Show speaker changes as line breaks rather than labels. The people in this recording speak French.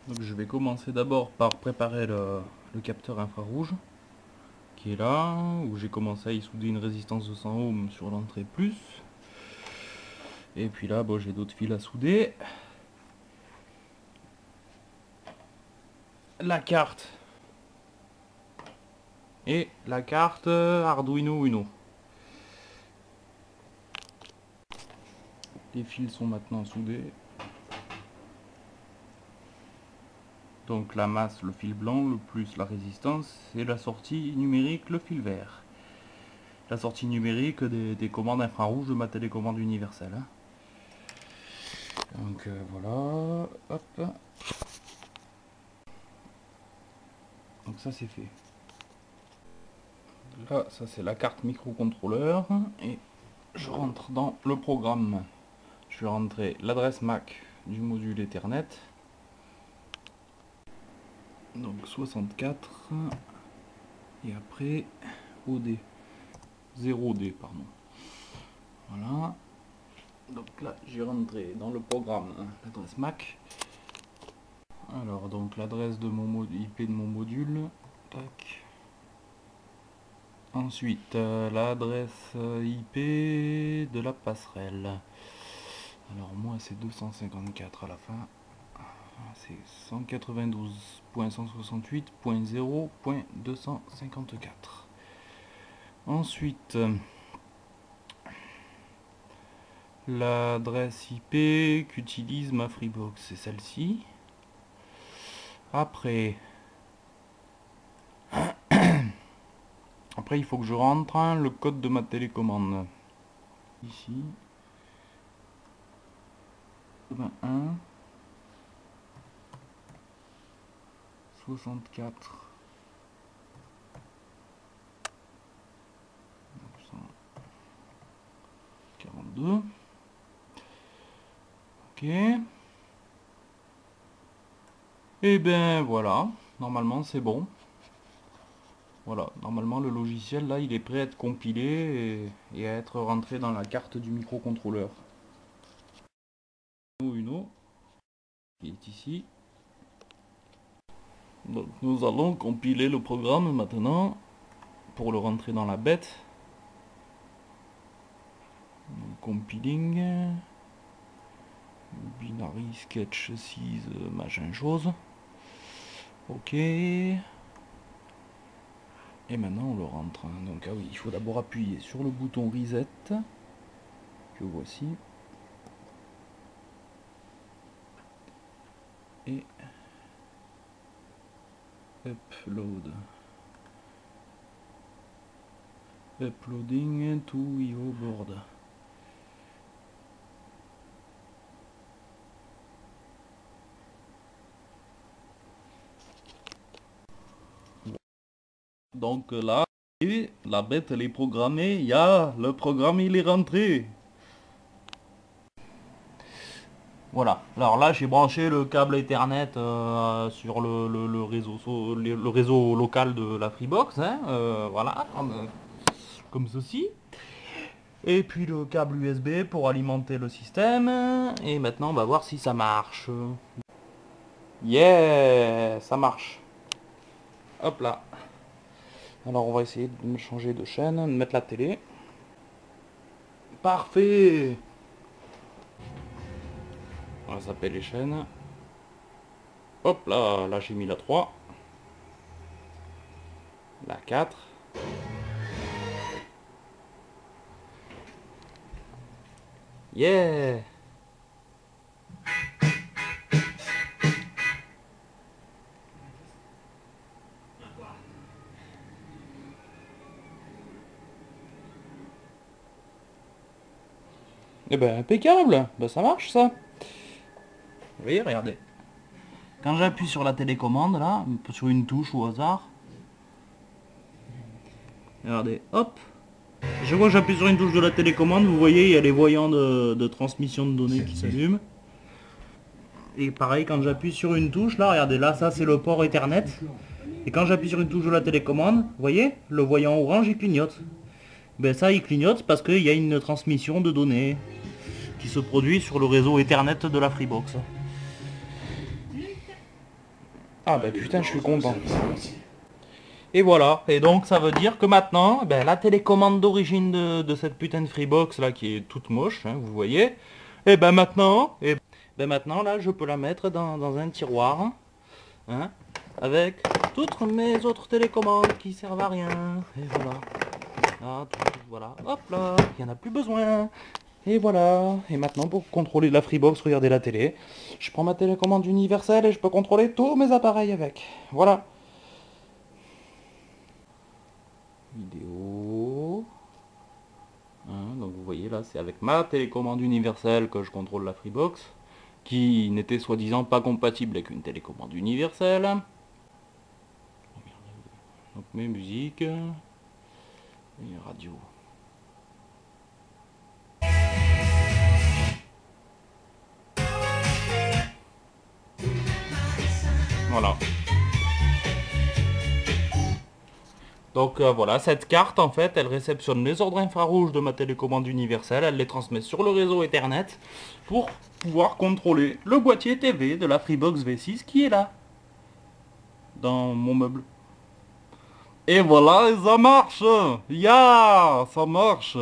Donc je vais commencer d'abord par préparer le capteur infrarouge qui est là, où j'ai commencé à y souder une résistance de 100 ohms sur l'entrée plus. Et puis là, bon, j'ai d'autres fils à souder. La carte. Et la carte Arduino Uno. Les fils sont maintenant soudés. Donc la masse, le fil blanc, le plus la résistance, et la sortie numérique, le fil vert. La sortie numérique des commandes infrarouges de ma télécommande universelle. Donc voilà, hop. Donc ça c'est fait. Là, ça c'est la carte microcontrôleur, et je rentre dans le programme. Je vais rentrer l'adresse MAC du module Ethernet. Donc 64, et après OD, 0D, pardon. Voilà. Donc là, j'ai rentré dans le programme l'adresse MAC. Alors, donc l'adresse de mon IP de mon module. Tac. Ensuite, l'adresse IP de la passerelle. Alors, moi, c'est 254 à la fin. C'est 192.168.0.254. Ensuite, l'adresse IP qu'utilise ma Freebox, c'est celle-ci. Après, il faut que je rentre le code de ma télécommande. Ici, 21 64 942. Ok. Et ben voilà, normalement c'est bon. Voilà, normalement le logiciel là il est prêt à être compilé et à être rentré dans la carte du microcontrôleur. Uno qui est ici. Donc nous allons compiler le programme maintenant pour le rentrer dans la bête. Donc, compiling binary sketch 6 machin chose. Ok. Et maintenant on le rentre. Donc ah oui, il faut d'abord appuyer sur le bouton reset que voici. Et upload. Uploading to IO board. Donc là, la bête elle est programmée, il y a le programme il est rentré. Voilà, alors là j'ai branché le câble Ethernet sur le réseau local de la Freebox, hein, voilà, comme ceci. Et puis le câble USB pour alimenter le système. Et maintenant on va voir si ça marche. Yeah, ça marche. Hop là. Alors on va essayer de changer de chaîne, de mettre la télé. Parfait. On va zapper les chaînes. Hop là, là j'ai mis la 3. La 4. Yeah. Eh ben impeccable, ben ça marche ça. Vous voyez, regardez. Quand j'appuie sur la télécommande là, sur une touche au hasard, regardez, hop, je vois que j'appuie sur une touche de la télécommande, vous voyez il y a les voyants de transmission de données qui s'allument. Et pareil quand j'appuie sur une touche là, regardez là, ça c'est le port Ethernet. Et quand j'appuie sur une touche de la télécommande, vous voyez, le voyant orange il clignote. Ben ça il clignote parce qu'il y a une transmission de données qui se produit sur le réseau Ethernet de la Freebox. Ah bah putain, je suis content. Et voilà, et donc ça veut dire que maintenant, ben, la télécommande d'origine de cette putain de Freebox là, qui est toute moche, hein, vous voyez, et ben maintenant, là, je peux la mettre dans un tiroir, hein, avec toutes mes autres télécommandes qui servent à rien. Et voilà. Ah, voilà, hop là, il n'y en a plus besoin. Et voilà, et maintenant pour contrôler la Freebox, regarder la télé, je prends ma télécommande universelle et je peux contrôler tous mes appareils avec. Voilà. Vidéo. Hein, donc vous voyez là, c'est avec ma télécommande universelle que je contrôle la Freebox, qui n'était soi-disant pas compatible avec une télécommande universelle. Donc mes musiques, et radio. Voilà. Donc voilà, cette carte en fait, elle réceptionne les ordres infrarouges de ma télécommande universelle, elle les transmet sur le réseau Ethernet pour pouvoir contrôler le boîtier TV de la Freebox V6 qui est là, dans mon meuble. Et voilà, et ça marche! Ya, ça marche!